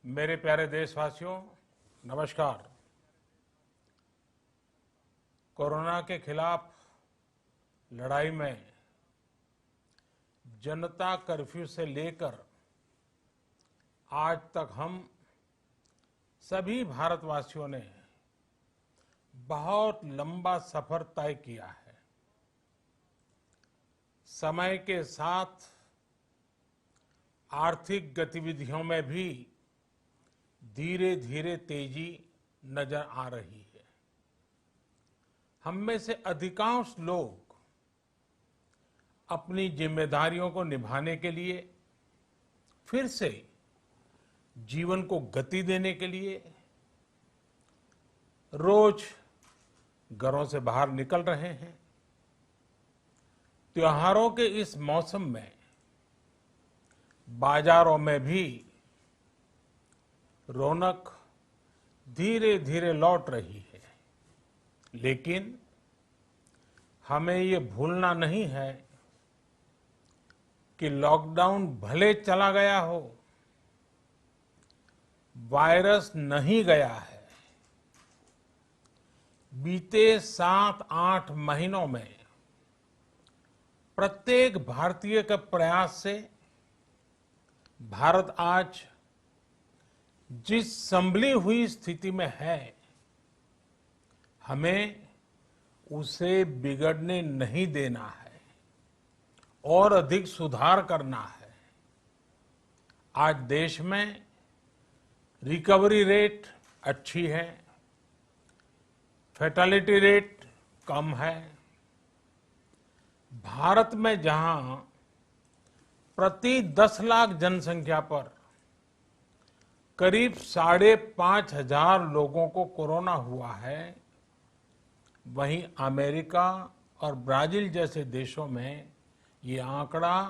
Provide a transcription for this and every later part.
मेरे प्यारे देशवासियों, नमस्कार। कोरोना के खिलाफ लड़ाई में जनता कर्फ्यू से लेकर आज तक हम सभी भारतवासियों ने बहुत लंबा सफर तय किया है। समय के साथ आर्थिक गतिविधियों में भी धीरे धीरे तेजी नजर आ रही है। हम में से अधिकांश लोग अपनी जिम्मेदारियों को निभाने के लिए, फिर से जीवन को गति देने के लिए रोज घरों से बाहर निकल रहे हैं। त्योहारों के इस मौसम में बाजारों में भी रौनक धीरे धीरे लौट रही है, लेकिन हमें ये भूलना नहीं है कि लॉकडाउन भले चला गया हो, वायरस नहीं गया है। बीते 7-8 महीनों में प्रत्येक भारतीय के प्रयास से भारत आज जिस संभली हुई स्थिति में है, हमें उसे बिगड़ने नहीं देना है और अधिक सुधार करना है। आज देश में रिकवरी रेट अच्छी है, फैटेलिटी रेट कम है। भारत में जहां प्रति 10 लाख जनसंख्या पर करीब 5,500 लोगों को कोरोना हुआ है, वहीं अमेरिका और ब्राजील जैसे देशों में ये आंकड़ा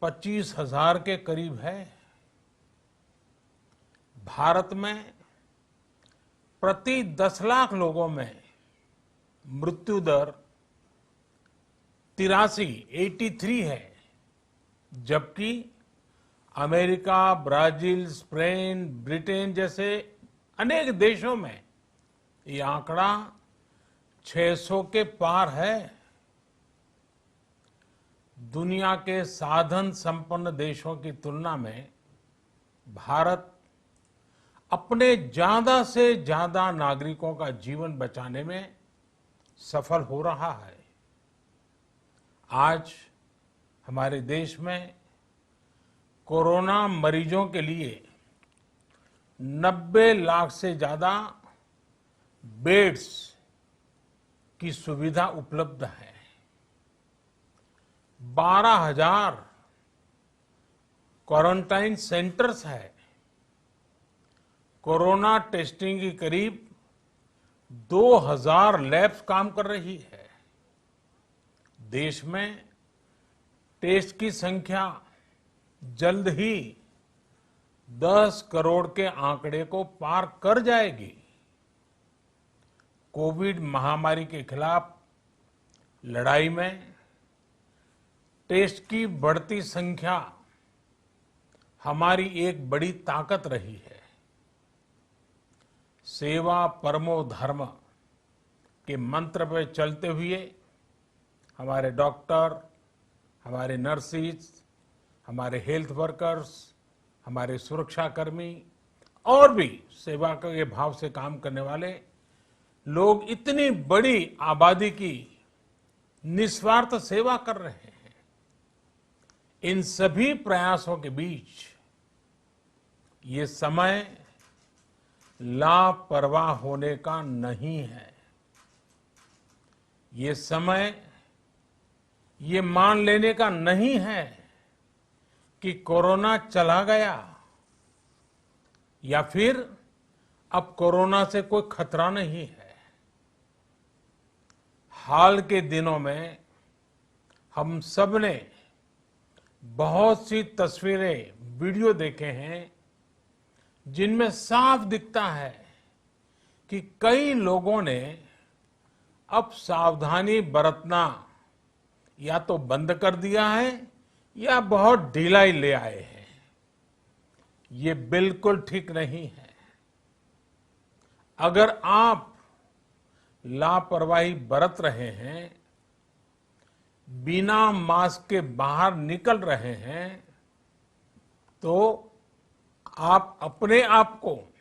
25,000 के करीब है। भारत में प्रति 10 लाख लोगों में मृत्यु दर 83 है, जबकि अमेरिका, ब्राजील, स्पेन, ब्रिटेन जैसे अनेक देशों में ये आंकड़ा 600 के पार है। दुनिया के साधन संपन्न देशों की तुलना में भारत अपने ज्यादा से ज्यादा नागरिकों का जीवन बचाने में सफल हो रहा है। आज हमारे देश में कोरोना मरीजों के लिए 90 लाख से ज्यादा बेड्स की सुविधा उपलब्ध है। 12,000 क्वारंटाइन सेंटर्स है। कोरोना टेस्टिंग की करीब 2,000 लैब्स काम कर रही है। देश में टेस्ट की संख्या जल्द ही 10 करोड़ के आंकड़े को पार कर जाएगी। कोविड महामारी के खिलाफ लड़ाई में टेस्ट की बढ़ती संख्या हमारी एक बड़ी ताकत रही है। सेवा परमो धर्म के मंत्र पर चलते हुए हमारे डॉक्टर, हमारे नर्सिस, हमारे हेल्थ वर्कर्स, हमारे सुरक्षाकर्मी और भी सेवा के भाव से काम करने वाले लोग इतनी बड़ी आबादी की निस्वार्थ सेवा कर रहे हैं। इन सभी प्रयासों के बीच ये समय लापरवाह होने का नहीं है। ये समय ये मान लेने का नहीं है कि कोरोना चला गया या फिर अब कोरोना से कोई खतरा नहीं है। हाल के दिनों में हम सब ने बहुत सी तस्वीरें, वीडियो देखे हैं जिनमें साफ दिखता है कि कई लोगों ने अब सावधानी बरतना या तो बंद कर दिया है या बहुत ढिलाई ले आए हैं। ये बिल्कुल ठीक नहीं है। अगर आप लापरवाही बरत रहे हैं, बिना मास्क के बाहर निकल रहे हैं, तो आप अपने आप को,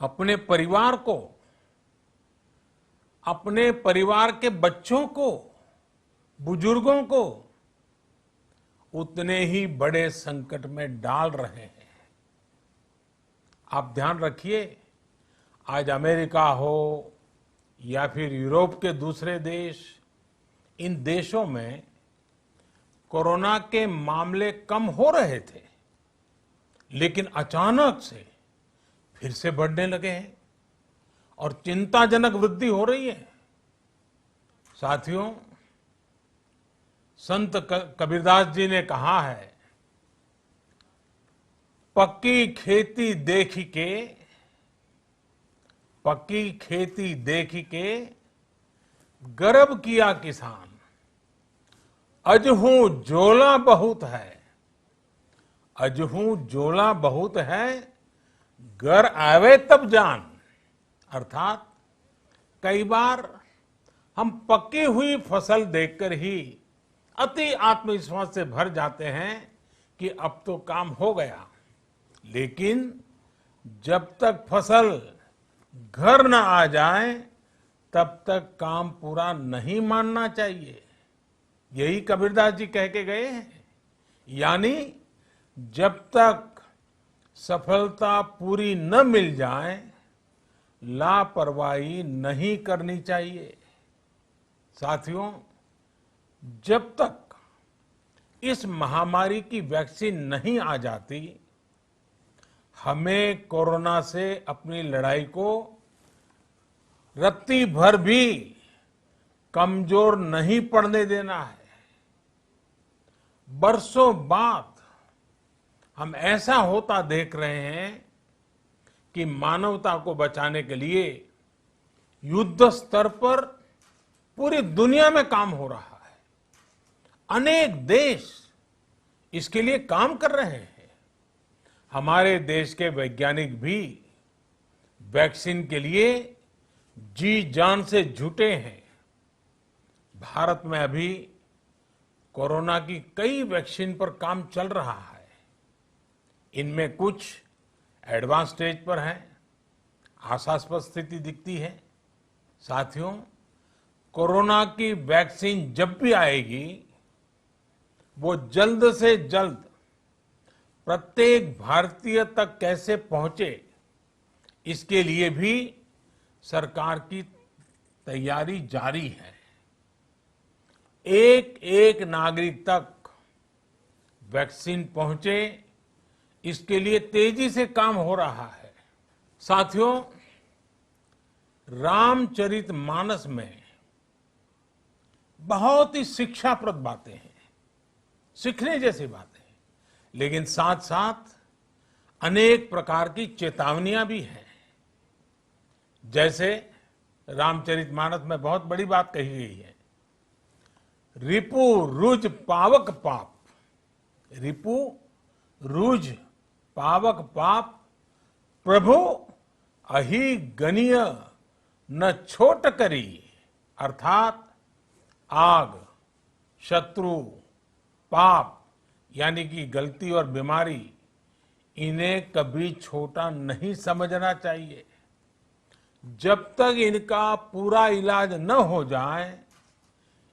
अपने परिवार को, अपने परिवार के बच्चों को, बुजुर्गों को उतने ही बड़े संकट में डाल रहे हैं। आप ध्यान रखिए, आज अमेरिका हो या फिर यूरोप के दूसरे देश, इन देशों में कोरोना के मामले कम हो रहे थे, लेकिन अचानक से फिर से बढ़ने लगे हैं और चिंताजनक वृद्धि हो रही है। साथियों, संत कबीरदास जी ने कहा है, पक्की खेती देख के गर्व किया किसान, अजहू जोला बहुत है, घर आवे तब जान। अर्थात कई बार हम पकी हुई फसल देखकर ही अति आत्मविश्वास से भर जाते हैं कि अब तो काम हो गया, लेकिन जब तक फसल घर न आ जाए तब तक काम पूरा नहीं मानना चाहिए। यही कबीरदास जी कह के गए हैं। यानी जब तक सफलता पूरी न मिल जाए, लापरवाही नहीं करनी चाहिए। साथियों, जब तक इस महामारी की वैक्सीन नहीं आ जाती, हमें कोरोना से अपनी लड़ाई को रत्ती भर भी कमजोर नहीं पड़ने देना है। बरसों बाद हम ऐसा होता देख रहे हैं कि मानवता को बचाने के लिए युद्ध स्तर पर पूरी दुनिया में काम हो रहा है। अनेक देश इसके लिए काम कर रहे हैं। हमारे देश के वैज्ञानिक भी वैक्सीन के लिए जी जान से जुटे हैं। भारत में अभी कोरोना की कई वैक्सीन पर काम चल रहा है। इनमें कुछ एडवांस स्टेज पर है, आशास्पद स्थिति दिखती है। साथियों, कोरोना की वैक्सीन जब भी आएगी, वो जल्द से जल्द प्रत्येक भारतीय तक कैसे पहुंचे, इसके लिए भी सरकार की तैयारी जारी है। एक एक नागरिक तक वैक्सीन पहुंचे, इसके लिए तेजी से काम हो रहा है। साथियों, रामचरितमानस में बहुत ही शिक्षाप्रद बातें हैं, सीखने जैसी बातें हैं, लेकिन साथ साथ अनेक प्रकार की चेतावनियां भी हैं। जैसे रामचरितमानस में बहुत बड़ी बात कही गई है, रिपु रुज पावक पाप, रिपु रुज पावक पाप, प्रभु अहि गनीय न छोट करी। अर्थात आग, शत्रु, पाप यानी कि गलती और बीमारी, इन्हें कभी छोटा नहीं समझना चाहिए। जब तक इनका पूरा इलाज न हो जाए,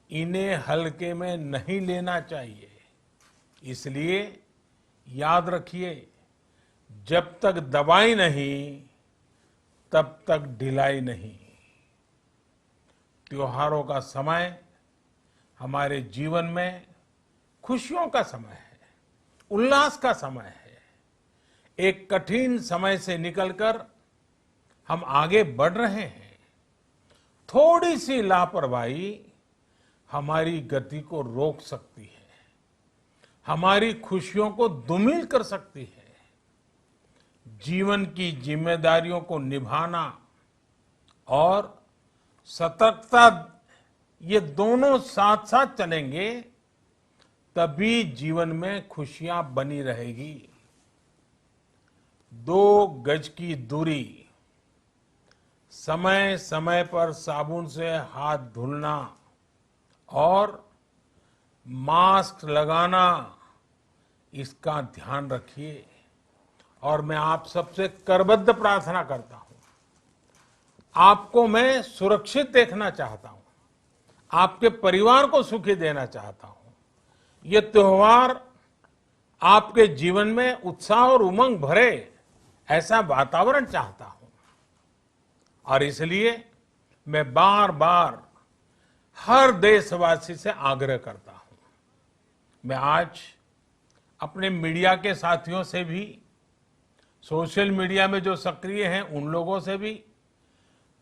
इन्हें हल्के में नहीं लेना चाहिए। इसलिए याद रखिए, जब तक दवाई नहीं, तब तक ढिलाई नहीं। त्योहारों का समय हमारे जीवन में खुशियों का समय है, उल्लास का समय है। एक कठिन समय से निकलकर हम आगे बढ़ रहे हैं। थोड़ी सी लापरवाही हमारी गति को रोक सकती है, हमारी खुशियों को धूमिल कर सकती है। जीवन की जिम्मेदारियों को निभाना और सतर्कता, ये दोनों साथ साथ चलेंगे, तभी जीवन में खुशियां बनी रहेगी। 2 गज की दूरी, समय समय पर साबुन से हाथ धुलना और मास्क लगाना, इसका ध्यान रखिए। और मैं आप सबसे करबद्ध प्रार्थना करता हूं, आपको मैं सुरक्षित देखना चाहता हूं, आपके परिवार को सुखी देना चाहता हूं। ये त्योहार आपके जीवन में उत्साह और उमंग भरे, ऐसा वातावरण चाहता हूं। और इसलिए मैं बार बार हर देशवासी से आग्रह करता हूं। मैं आज अपने मीडिया के साथियों से भी, सोशल मीडिया में जो सक्रिय हैं उन लोगों से भी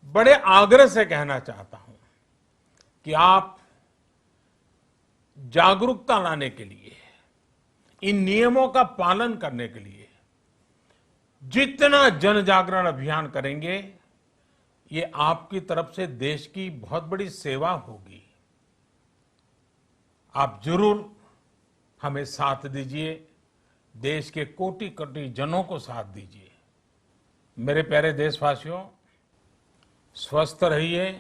बड़े आग्रह से कहना चाहता हूं कि आप जागरूकता लाने के लिए, इन नियमों का पालन करने के लिए जितना जन जागरण अभियान करेंगे, ये आपकी तरफ से देश की बहुत बड़ी सेवा होगी। आप जरूर हमें साथ दीजिए, देश के कोटि कोटि जनों को साथ दीजिए। मेरे प्यारे देशवासियों, स्वस्थ रहिए,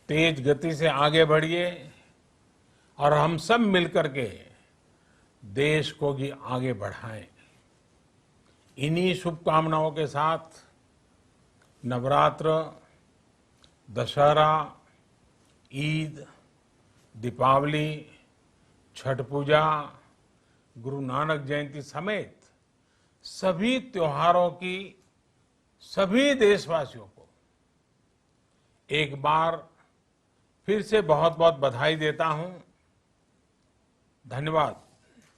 तेज गति से आगे बढ़िए और हम सब मिलकर के देश को भी आगे बढ़ाएं। इन्हीं शुभकामनाओं के साथ नवरात्र, दशहरा, ईद, दीपावली, छठ पूजा, गुरु नानक जयंती समेत सभी त्योहारों की सभी देशवासियों को एक बार फिर से बहुत बहुत बधाई देता हूं। धन्यवाद।